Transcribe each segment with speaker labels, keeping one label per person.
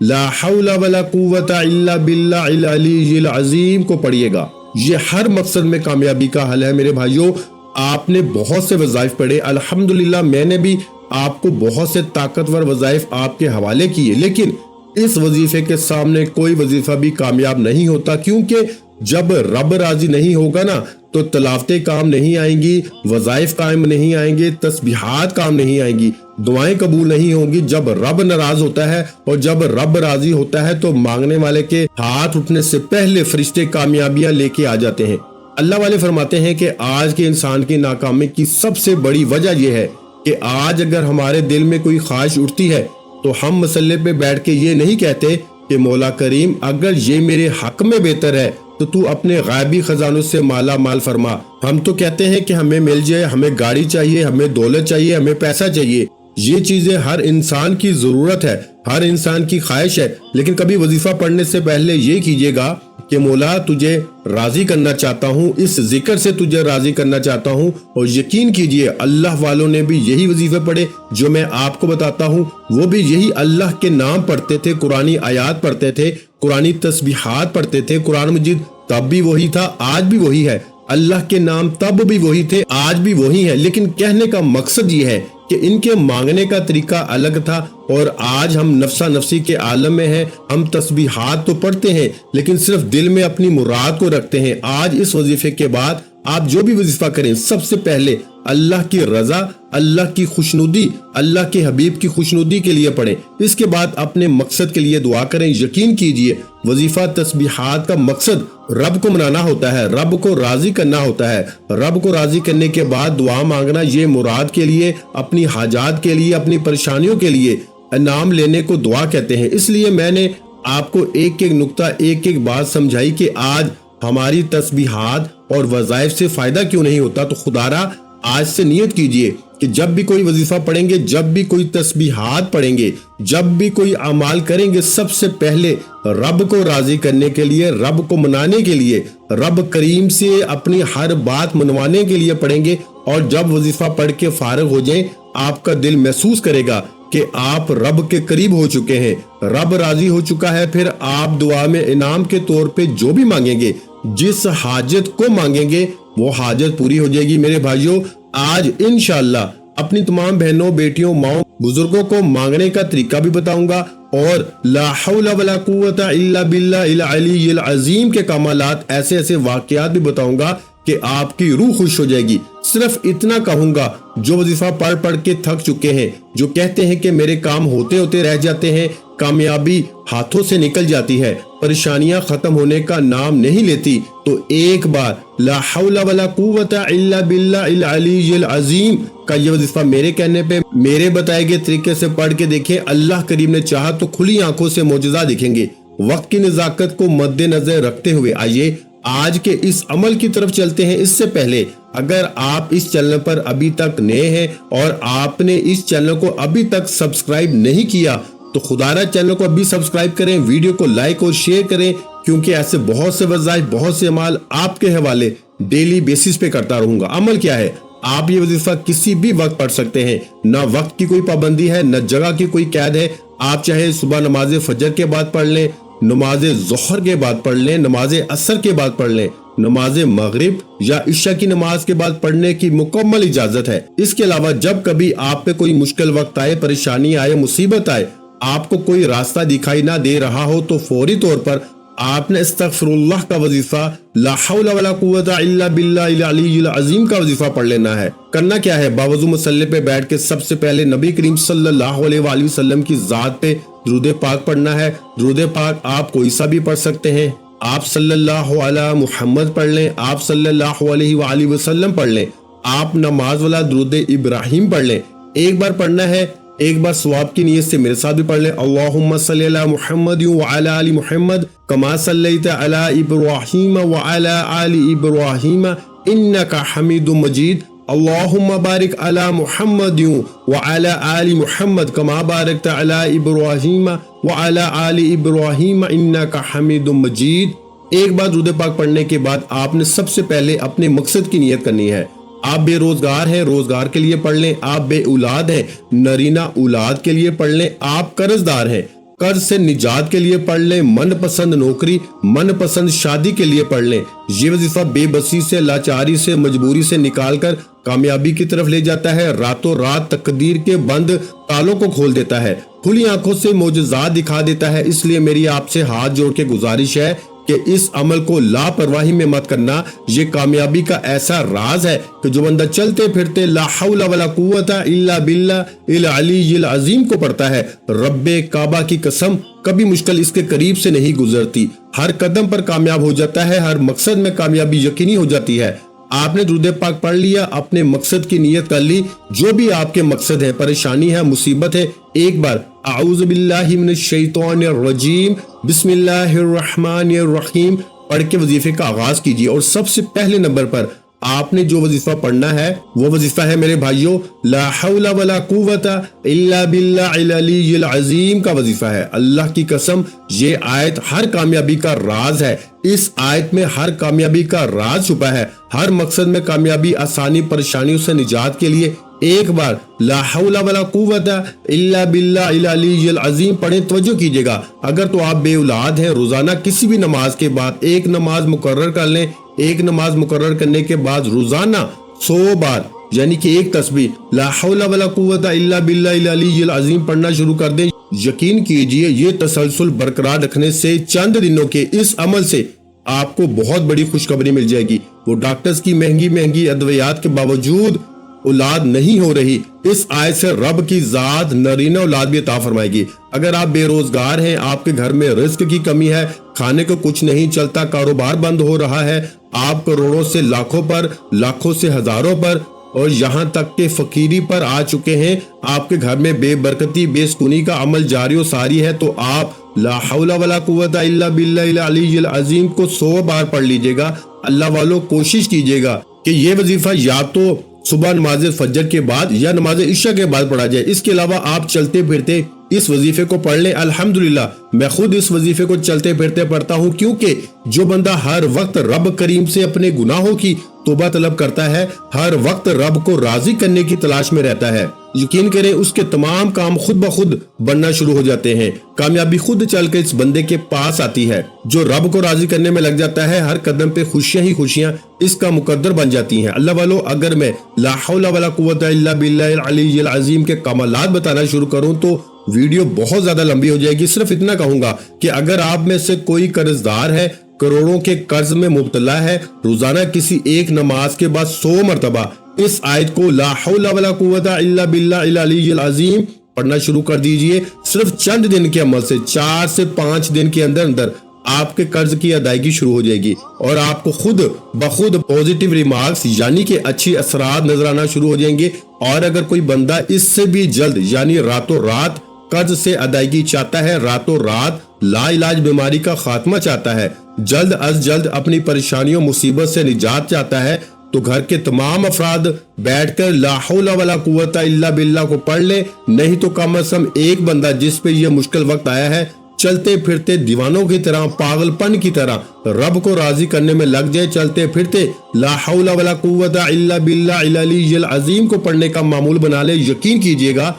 Speaker 1: لا حول ولا قوت الا باللہ العلی العظیم کو پڑھیے گا۔ یہ ہر مقصد میں کامیابی کا حل ہے میرے بھائیوں۔ آپ نے بہت سے وظائف پڑھے، الحمدللہ میں نے بھی آپ کو بہت سے طاقتور وظائف آپ کے حوالے کیے، لیکن اس وظیفے کے سامنے کوئی وظیفہ بھی کامیاب نہیں ہوتا، کیونکہ جب رب راضی نہیں ہوگا نا تو تلاوتیں کام نہیں آئیں گی، وظائف قائم نہیں آئیں گے، تسبیحات کام نہیں آئیں گی، دعائیں قبول نہیں ہوں گی۔ جب رب ناراض ہوتا ہے اور جب رب راضی ہوتا ہے تو مانگنے والے کے ہاتھ اٹھنے سے پہلے فرشتے کامیابیاں لے کے آ جاتے ہیں۔ اللہ والے فرماتے ہیں کہ آج کے انسان کی ناکامی کی سب سے بڑی وجہ یہ ہے کہ آج اگر ہمارے دل میں کوئی خواہش اٹھتی ہے تو ہم مسلے پہ بیٹھ کے یہ نہیں کہتے کہ مولا کریم اگر یہ میرے حق میں بہتر ہے تو اپنے غیبی خزانوں سے مالا مال فرما۔ ہم تو کہتے ہیں کہ ہمیں مل جائے، ہمیں گاڑی چاہیے، ہمیں دولت چاہیے، ہمیں پیسہ چاہیے۔ یہ چیزیں ہر انسان کی ضرورت ہے، ہر انسان کی خواہش ہے، لیکن کبھی وظیفہ پڑھنے سے پہلے یہ کیجئے گا کہ مولا تجھے راضی کرنا چاہتا ہوں، اس ذکر سے تجھے راضی کرنا چاہتا ہوں۔ اور یقین کیجئے اللہ والوں نے بھی یہی وظیفے پڑھے جو میں آپ کو بتاتا ہوں، وہ بھی یہی اللہ کے نام پڑھتے تھے، قرآنی آیات پڑھتے تھے، قرآنی تسبیحات پڑھتے تھے۔ قرآن مجید تب بھی وہی تھا، آج بھی وہی ہے، اللہ کے نام تب بھی وہی تھے، آج بھی وہی ہے، لیکن کہنے کا مقصد یہ ہے کہ ان کے مانگنے کا طریقہ الگ تھا۔ اور آج ہم نفسا نفسی کے عالم میں ہیں، ہم تسبیحات تو پڑھتے ہیں لیکن صرف دل میں اپنی مراد کو رکھتے ہیں۔ آج اس وظیفے کے بعد آپ جو بھی وظیفہ کریں سب سے پہلے اللہ کی رضا، اللہ کی خوشنودی، اللہ کے حبیب کی خوشنودی کے لیے پڑھیں، اس کے بعد اپنے مقصد کے لیے دعا کریں۔ یقین کیجئے وظیفہ تسبیحات کا مقصد رب کو منانا ہوتا ہے، رب کو راضی کرنا ہوتا ہے۔ رب کو راضی کرنے کے بعد دعا مانگنا، یہ مراد کے لیے، اپنی حاجات کے لیے، اپنی پریشانیوں کے لیے انعام لینے کو دعا کہتے ہیں۔ اس لیے میں نے آپ کو ایک ایک نقطہ، ایک ایک بات سمجھائی کہ آج ہماری تسبیحات اور وظائف سے فائدہ کیوں نہیں ہوتا۔ تو خدارا آج سے نیت کیجئے کہ جب بھی کوئی وظیفہ پڑھیں گے، جب بھی کوئی تسبیحات پڑھیں گے، جب بھی کوئی اعمال کریں گے، سب سے پہلے رب کو راضی کرنے کے لیے، رب کو منانے کے لیے، رب کریم سے اپنی ہر بات منوانے کے لیے پڑھیں گے۔ اور جب وظیفہ پڑھ کے فارغ ہو جائیں، آپ کا دل محسوس کرے گا کہ آپ رب کے قریب ہو چکے ہیں، رب راضی ہو چکا ہے۔ پھر آپ دعا میں انعام کے طور پہ جو بھی مانگیں گے، جس حاجت کو مانگیں گے وہ حاجت پوری ہو جائے گی۔ میرے بھائیوں آج انشاءاللہ اپنی تمام بہنوں، بیٹیوں، ماؤں، بزرگوں کو مانگنے کا طریقہ بھی بتاؤں گا، اور لا حول ولا قوت الا باللہ العلی العظیم کے کمالات، ایسے ایسے واقعات بھی بتاؤں گا کہ آپ کی روح خوش ہو جائے گی۔ صرف اتنا کہوں گا، جو وظیفہ پڑھ پڑھ کے تھک چکے ہیں، جو کہتے ہیں کہ میرے کام ہوتے ہوتے رہ جاتے ہیں، کامیابی ہاتھوں سے نکل جاتی ہے، پریشانیاں ختم ہونے کا نام نہیں لیتی، تو ایک بار لا حول ولا قوت الا باللہ العلی العظیم کا یہ وظیفہ میرے کہنے پہ، میرے بتائے گئے طریقے سے پڑھ کے دیکھیں۔ اللہ کریم نے چاہا تو کھلی آنکھوں سے معجزہ دکھیں گے۔ وقت کی نزاکت کو مد نظر رکھتے ہوئے آئیے آج کے اس عمل کی طرف چلتے ہیں۔ اس سے پہلے اگر آپ اس چینل پر ابھی تک نئے ہیں اور آپ نے اس چینل کو ابھی تک سبسکرائب نہیں کیا تو خدارہ چینل کو ابھی سبسکرائب کریں، ویڈیو کو لائک اور شیئر کریں، کیونکہ ایسے بہت سے وظائف، بہت سے اعمال آپ کے حوالے ڈیلی بیسس پہ کرتا رہوں گا۔ عمل کیا ہے؟ آپ یہ وظیفہ کسی بھی وقت پڑھ سکتے ہیں، نہ وقت کی کوئی پابندی ہے، نہ جگہ کی کوئی قید ہے۔ آپ چاہے صبح نماز فجر کے بعد پڑھ لیں، نماز ظہر کے بعد پڑھ لیں، نماز عصر کے بعد پڑھ لیں، نماز مغرب یا عشاء کی نماز کے بعد پڑھنے کی مکمل اجازت ہے۔ اس کے علاوہ جب کبھی آپ پہ کوئی مشکل وقت آئے، پریشانی آئے، مصیبت آئے، آپ کو کوئی راستہ دکھائی نہ دے رہا ہو تو فوری طور پر آپ نے استغفر اللہ کا وظیفہ، لا حول ولا قوت الا باللہ العلی العظیم کا وظیفہ پڑھ لینا ہے۔ کرنا کیا ہے؟ باوضو مصلی پہ بیٹھ کے سب سے پہلے نبی کریم صلی اللہ علیہ وآلہ وسلم کی ذات پہ درود پاک پڑھنا ہے۔ درود پاک آپ کوئی سا بھی پڑھ سکتے ہیں، آپ صلی اللہ علیہ محمد پڑھ لیں، آپ صلی اللہ علیہ وآلہ وسلم پڑھ لیں، آپ نماز والا درود ابراہیم پڑھ لیں۔ ایک بار پڑھنا ہے، ایک بار ثواب کی نیت سے میرے ساتھ بھی پڑھ لیں، اللہم صلی علی محمد وعلی آل محمد کما صلیت علی ابراہیم وعلی آل ابراہیم انک حمید مجید، اللہم بارک علی محمد وعلی آل محمد کما بارکت علی ابراہیم وعلی آل ابراہیم انک حمید مجید۔ ایک بار درود پاک پڑھنے کے بعد آپ نے سب سے پہلے اپنے مقصد کی نیت کرنی ہے۔ آپ بے روزگار ہیں، روزگار کے لیے پڑھ لیں، آپ بے اولاد ہیں، نرینہ اولاد کے لیے پڑھ لیں، آپ قرض دار ہیں، قرض سے نجات کے لیے پڑھ لیں، من پسند نوکری، من پسند شادی کے لیے پڑھ لیں۔ یہ وظیفہ بے بسی سے، لاچاری سے، مجبوری سے نکال کر کامیابی کی طرف لے جاتا ہے، راتوں رات تقدیر کے بند تالوں کو کھول دیتا ہے، کھلی آنکھوں سے معجزات دکھا دیتا ہے۔ اس لیے میری آپ سے ہاتھ جوڑ کے گزارش ہے کہ اس عمل کو لاپرواہی میں مت کرنا۔ یہ کامیابی کا ایسا راز ہے کہ جو بندہ چلتے پھرتے لا حول ولا قوت الا باللہ العلی العظیم کو پڑھتا ہے، رب کعبہ کی قسم کبھی مشکل اس کے قریب سے نہیں گزرتی، ہر قدم پر کامیاب ہو جاتا ہے، ہر مقصد میں کامیابی یقینی ہو جاتی ہے۔ آپ نے درود پاک پڑھ لیا، اپنے مقصد کی نیت کر لی، جو بھی آپ کے مقصد ہے، پریشانی ہے، مصیبت ہے، ایک بار اعوذ باللہ من الشیطان الرجیم بسم اللہ الرحمن الرحیم پڑھ کے وظیفے کا آغاز کیجیے۔ اور سب سے پہلے نمبر پر آپ نے جو وظیفہ پڑھنا ہے وہ وظیفہ ہے میرے بھائیوں لا حول ولا قوت الا باللہ العلی العظیم کا وظیفہ ہے۔ اللہ کی قسم یہ آیت ہر کامیابی کا راز ہے، اس آیت میں ہر کامیابی کا راز چھپا ہے، ہر مقصد میں کامیابی، آسانی، پریشانیوں سے نجات کے لیے ایک بار لا حول ولا قوت الا باللہ العلی العظیم پڑھیں۔ توجہ کیجئے گا، اگر تو آپ بے اولاد ہیں، روزانہ کسی بھی نماز کے بعد ایک نماز مقرر کر لیں، ایک نماز مقرر کرنے کے بعد روزانہ 100 بار یعنی کہ ایک تسبیح لا حول ولا قوت الا باللہ العلی العظیم پڑھنا شروع کر دیں۔ یقین کیجئے یہ تسلسل برقرار رکھنے سے چند دنوں کے اس عمل سے آپ کو بہت بڑی خوشخبری مل جائے گی۔ وہ ڈاکٹرز کی مہنگی مہنگی ادویات کے باوجود اولاد نہیں ہو رہی، اس آیت سے رب کی ذات نرینہ اولاد بھی عطا فرمائے گی۔ اگر آپ بے روزگار ہیں، آپ کے گھر میں رزق کی کمی ہے، کھانے کو کچھ نہیں چلتا، کاروبار بند ہو رہا ہے، آپ کروڑوں سے لاکھوں پر، لاکھوں سے ہزاروں پر اور یہاں تک کہ فقیری پر آ چکے ہیں، آپ کے گھر میں بے برکتی، بے سکونی کا عمل جاری و ساری ہے، تو آپ لا حول ولا قوت الا باللہ العلی العظیم کو 100 بار پڑھ لیجئے گا۔ اللہ والوں کوشش کیجئے گا کہ یہ وظیفہ یا تو صبح نماز فجر کے بعد یا نماز عشاء کے بعد پڑھا جائے، اس کے علاوہ آپ چلتے پھرتے اس وظیفے کو پڑھ لیں۔ الحمدللہ میں خود اس وظیفے کو چلتے پھرتے پڑھتا ہوں، کیونکہ جو بندہ ہر وقت رب کریم سے اپنے گناہوں کی توبہ طلب کرتا ہے، ہر وقت رب کو راضی کرنے کی تلاش میں رہتا ہے، یقین کریں اس کے تمام کام خود بخود بننا شروع ہو جاتے ہیں، کامیابی خود چل کے اس بندے کے پاس آتی ہے۔ جو رب کو راضی کرنے میں لگ جاتا ہے، ہر قدم پہ خوشیاں ہی خوشیاں اس کا مقدر بن جاتی ہیں۔ اللہ والو، اگر میں لا حول ولا قوت الا باللہ العلی العظیم کے کمالات بتانا شروع کروں تو ویڈیو بہت زیادہ لمبی ہو جائے گی۔ صرف اتنا کہوں گا کہ اگر آپ میں سے کوئی قرض دار ہے، کروڑوں کے قرض میں مبتلا ہے، روزانہ کسی ایک نماز کے بعد 100 مرتبہ اس آیت کو لا حول ولا قوت الا باللہ العلی العظیم پڑھنا شروع کر دیجئے۔ صرف چند دن کے عمل سے 4 سے 5 دن کے اندر اندر آپ کے قرض کی ادائیگی شروع ہو جائے گی اور آپ کو خود بخود پوزیٹیو ریمارکس یعنی کہ اچھی اثرات نظر آنا شروع ہو جائیں گے۔ اور اگر کوئی بندہ اس سے بھی جلد یعنی راتوں رات قرض سے ادائیگی چاہتا ہے، راتوں رات لا علاج بیماری کا خاتمہ چاہتا ہے، جلد از جلد اپنی پریشانیوں مصیبت سے نجات چاہتا ہے، تو گھر کے تمام افراد بیٹھ کر لا حول ولا قوت الا باللہ کو پڑھ لے۔ نہیں تو کم از کم ایک بندہ جس پہ یہ مشکل وقت آیا ہے، چلتے پھرتے دیوانوں کی طرح، پاگل پن کی طرح رب کو راضی کرنے میں لگ جائے، چلتے پھرتے لا حول ولا قوت الا باللہ العلی العظیم کو پڑھنے کا معمول بنا لے۔ یقین کیجئے گا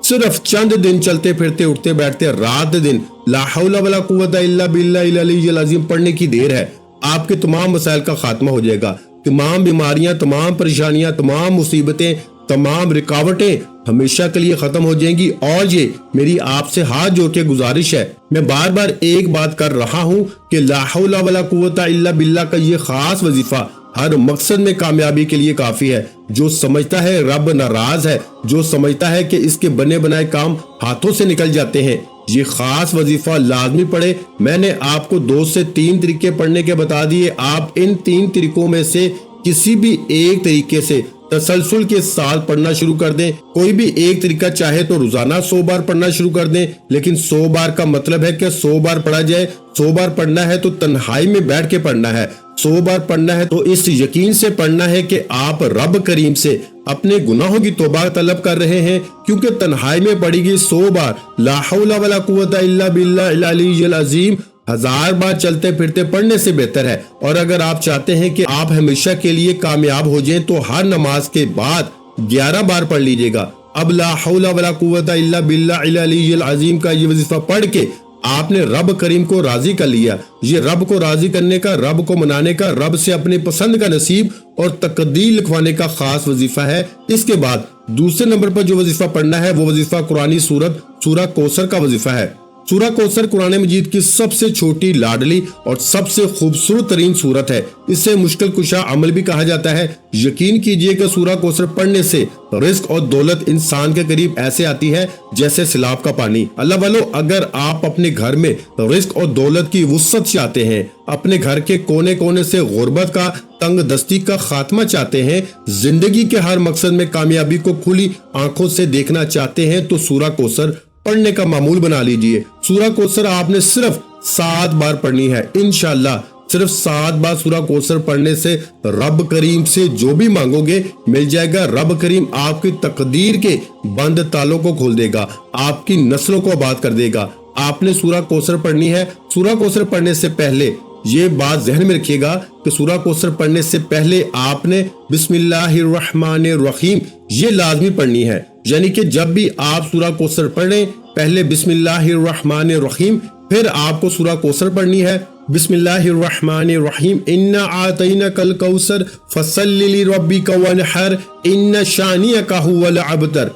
Speaker 1: صرف چند دن چلتے پھرتے اٹھتے بیٹھتے رات دن لا حول ولا قوت الا باللہ العلی العظیم پڑھنے کی دیر ہے، آپ کے تمام مسائل کا خاتمہ ہو جائے گا، تمام بیماریاں، تمام پریشانیاں، تمام مصیبتیں، تمام رکاوٹیں ہمیشہ کے لیے ختم ہو جائیں گی۔ اور یہ میری آپ سے ہاتھ جوڑ کے گزارش ہے، میں بار بار ایک بات کر رہا ہوں کہ لا حول ولا قوت الا باللہ کا یہ خاص وظیفہ ہر مقصد میں کامیابی کے لیے کافی ہے۔ جو سمجھتا ہے رب ناراض ہے، جو سمجھتا ہے کہ اس کے بنے بنائے کام ہاتھوں سے نکل جاتے ہیں، یہ خاص وظیفہ لازمی پڑھے۔ میں نے آپ کو 2 سے 3 طریقے پڑھنے کے بتا دیے، آپ ان 3 طریقوں میں سے کسی بھی ایک طریقے سے تسلسل کے ساتھ پڑھنا شروع کر دیں۔ کوئی بھی ایک طریقہ چاہے تو روزانہ 100 بار پڑھنا شروع کر دیں، لیکن 100 بار کا مطلب ہے کہ 100 بار پڑھا جائے۔ 100 بار پڑھنا ہے تو تنہائی میں بیٹھ کے پڑھنا ہے، 100 بار پڑھنا ہے تو اس یقین سے پڑھنا ہے کہ آپ رب کریم سے اپنے گناہوں کی توبہ طلب کر رہے ہیں، کیونکہ تنہائی میں پڑھی گئی 100 بار لا حول ولا قوت الا باللہ العلی العظیم 1000 بار چلتے پھرتے پڑھنے سے بہتر ہے۔ اور اگر آپ چاہتے ہیں کہ آپ ہمیشہ کے لیے کامیاب ہو جائیں تو ہر نماز کے بعد 11 بار پڑھ لیجئے گا۔ اب لا حول ولا قوت الا باللہ العلی العظیم کا یہ وظیفہ پڑھ کے آپ نے رب کریم کو راضی کر لیا۔ یہ رب کو راضی کرنے کا، رب کو منانے کا، رب سے اپنے پسند کا نصیب اور تقدیر لکھوانے کا خاص وظیفہ ہے۔ اس کے بعد دوسرے نمبر پر جو وظیفہ پڑھنا ہے وہ وظیفہ قرآنی سورت سورہ کوثر کا وظیفہ ہے۔ سورہ کوثر قرآن مجید کی سب سے چھوٹی، لاڈلی اور سب سے خوبصورت ترین سورت ہے۔ اسے مشکل کشا عمل بھی کہا جاتا ہے۔ یقین کیجئے کہ سورہ کوثر پڑھنے سے رزق اور دولت انسان کے قریب ایسے آتی ہے جیسے سیلاب کا پانی۔ اللہ والو، اگر آپ اپنے گھر میں رزق اور دولت کی وسعت چاہتے ہیں، اپنے گھر کے کونے کونے سے غربت کا، تنگ دستی کا خاتمہ چاہتے ہیں، زندگی کے ہر مقصد میں کامیابی کو کھلی آنکھوں سے دیکھنا چاہتے ہیں تو سورہ کوثر پڑھنے کا معمول بنا لیجئے۔ سورہ کوثر آپ نے صرف 7 بار پڑھنی ہے۔ انشاءاللہ صرف 7 بار سورہ کوثر پڑھنے سے رب کریم سے جو بھی مانگو گے مل جائے گا۔ رب کریم آپ کی تقدیر کے بند تالوں کو کھول دے گا، آپ کی نسلوں کو آباد کر دے گا۔ آپ نے سورہ کوثر پڑھنی ہے۔ سورہ کوثر پڑھنے سے پہلے یہ بات ذہن میں رکھیے گا کہ سورہ کوثر پڑھنے سے پہلے آپ نے بسم اللہ الرحمن الرحیم یہ لازمی پڑھنی ہے۔ یعنی کہ جب بھی آپ سورہ کوثر پڑھیں، پہلے بسم اللہ الرحمن الرحیم، پھر آپ کو سورہ کوثر پڑھنی ہے۔ بسم اللہ الرحمن الرحیم، انا اعطیناک الکوثر فصل لربک وانحر ان شانئک هو الابتر۔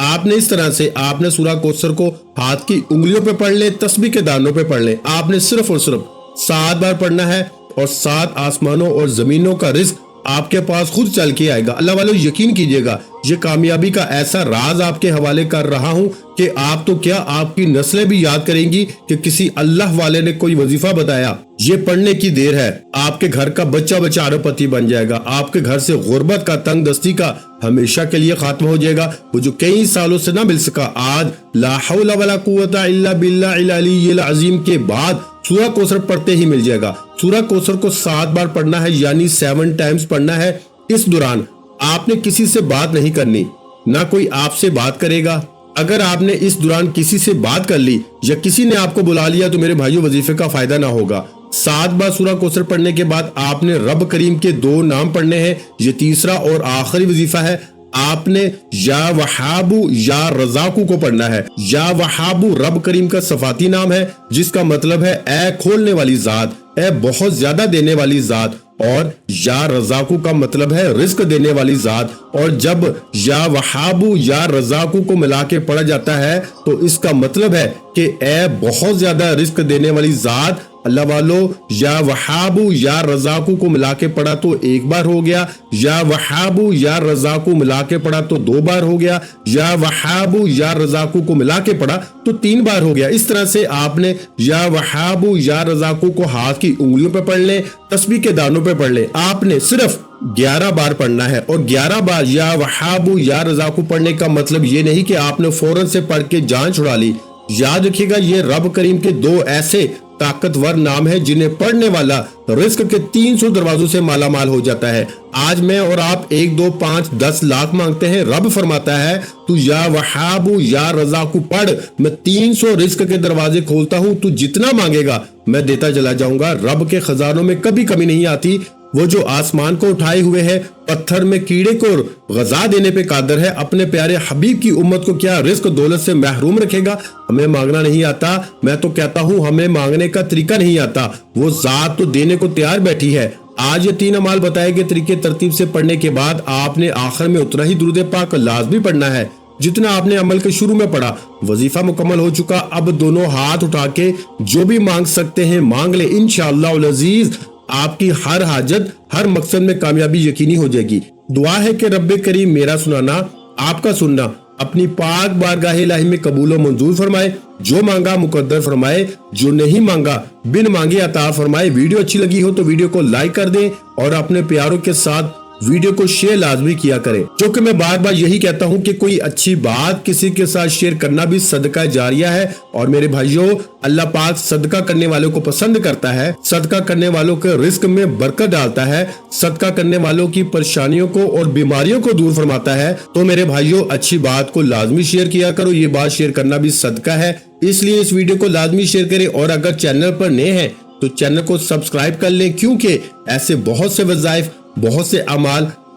Speaker 1: آپ نے اس طرح سے آپ نے سورہ کوثر کو ہاتھ کی انگلیوں پہ پڑھ لیں، تسبیح کے دانوں پہ پڑھ لیں۔ آپ نے صرف اور صرف 7 بار پڑھنا ہے اور 7 آسمانوں اور زمینوں کا رزق آپ کے پاس خود چل کے آئے گا۔ اللہ والو، یقین کیجئے گا، یہ کامیابی کا ایسا راز آپ کے حوالے کر رہا ہوں کہ آپ تو کیا، آپ کی نسلیں بھی یاد کریں گی کہ کسی اللہ والے نے کوئی وظیفہ بتایا۔ یہ پڑھنے کی دیر ہے، آپ کے گھر کا بچہ بچہ ارب پتی بن جائے گا، آپ کے گھر سے غربت کا، تنگ دستی کا ہمیشہ کے لیے خاتمہ ہو جائے گا۔ وہ جو کئی سالوں سے نہ مل سکا، آج لا حول ولا قوت الا باللہ العلی العظیم کے بعد سورہ کوثر پڑھتے ہی مل جائے گا۔ سورہ کوثر کو 7 بار پڑھنا ہے، یعنی 7 ٹائمز پڑھنا ہے۔ اس دوران آپ نے کسی سے بات نہیں کرنی، نہ کوئی آپ سے بات کرے گا۔ اگر آپ نے اس دوران کسی سے بات کر لی یا کسی نے آپ کو بلا لیا تو میرے بھائیوں وظیفے کا فائدہ نہ ہوگا۔ 7 بار سورہ کوثر پڑھنے کے بعد آپ نے رب کریم کے 2 نام پڑھنے ہیں۔ یہ تیسرا اور آخری وظیفہ ہے۔ آپ نے یا وہابو یا رزاقو کو پڑھنا ہے۔ یا وہابو رب کریم کا صفاتی نام ہے جس کا مطلب ہے اے کھولنے والی ذات، اے بہت زیادہ دینے والی ذات، اور یا رزاقو کا مطلب ہے رزق دینے والی ذات۔ اور جب یا وہابو یا رزاقو کو ملا کے پڑھا جاتا ہے تو اس کا مطلب ہے کہ اے بہت زیادہ رزق دینے والی ذات۔ اللہ والو، یا وہابو یا رزاقو کو ملا کے پڑھا تو 1 بار ہو گیا، یا وہابو یا رزاقو ملا کے پڑھا تو 2 بار ہو گیا، یا وہابو یا رزاقو کو ملا کے پڑھا تو 3 بار ہو گیا۔ اس طرح سے آپ نے یا وہابو یا رزاقو کو ہاتھ کی انگلیوں پہ پڑھ لیں، تسبیح کے دانوں پہ پڑھ لیں۔ آپ نے صرف 11 بار پڑھنا ہے، اور 11 بار یا وہابو یا رزاقو پڑھنے کا مطلب یہ نہیں کہ آپ نے فوراً سے پڑھ کے جان چھڑا لی۔ یاد رکھیے گا، یہ رب کریم کے 2 ایسے طاقتور نام ہے جنہیں پڑھنے والا رزق کے 300 دروازوں سے مالا مال ہو جاتا ہے۔ آج میں اور آپ 1 2 5 10 لاکھ مانگتے ہیں، رب فرماتا ہے تو یا وہابو یا رزاقو پڑھ، میں 300 رزق کے دروازے کھولتا ہوں، تو جتنا مانگے گا میں دیتا چلا جاؤں گا۔ رب کے خزانوں میں کبھی کمی نہیں آتی۔ وہ جو آسمان کو اٹھائے ہوئے ہے، پتھر میں کیڑے کو غذا دینے پہ قادر ہے، اپنے پیارے حبیب کی امت کو کیا رزق دولت سے محروم رکھے گا؟ ہمیں مانگنا نہیں آتا، میں تو کہتا ہوں ہمیں مانگنے کا طریقہ نہیں آتا، وہ ذات تو دینے کو تیار بیٹھی ہے۔ آج یہ 3 اعمال بتائے گئے طریقے ترتیب سے پڑھنے کے بعد آپ نے آخر میں اتنا ہی درود پاک لازمی پڑھنا ہے جتنا آپ نے عمل کے شروع میں پڑھا۔ وظیفہ مکمل ہو چکا، اب دونوں ہاتھ اٹھا کے جو بھی مانگ سکتے ہیں مانگ لیں، انشاءاللہ العزیز آپ کی ہر حاجت، ہر مقصد میں کامیابی یقینی ہو جائے گی۔ دعا ہے کہ رب کریم میرا سنانا، آپ کا سننا اپنی پاک بارگاہ الہی میں قبول و منظور فرمائے، جو مانگا مقدر فرمائے، جو نہیں مانگا بن مانگے عطا فرمائے۔ ویڈیو اچھی لگی ہو تو ویڈیو کو لائک کر دیں اور اپنے پیاروں کے ساتھ ویڈیو کو شیئر لازمی کیا کریں، کیونکہ میں بار بار یہی کہتا ہوں کہ کوئی اچھی بات کسی کے ساتھ شیئر کرنا بھی صدقہ جاریہ ہے۔ اور میرے بھائیوں، اللہ پاک صدقہ کرنے والوں کو پسند کرتا ہے، صدقہ کرنے والوں کے رزق میں برکت ڈالتا ہے، صدقہ کرنے والوں کی پریشانیوں کو اور بیماریوں کو دور فرماتا ہے۔ تو میرے بھائیوں، اچھی بات کو لازمی شیئر کیا کرو، یہ بات شیئر کرنا بھی صدقہ ہے، اس لیے اس ویڈیو کو لازمی شیئر کریں۔ اور اگر چینل پر نئے ہیں تو چینل کو سبسکرائب کر لیں، کیونکہ ایسے بہت سے وظائف، بہت سے اعمال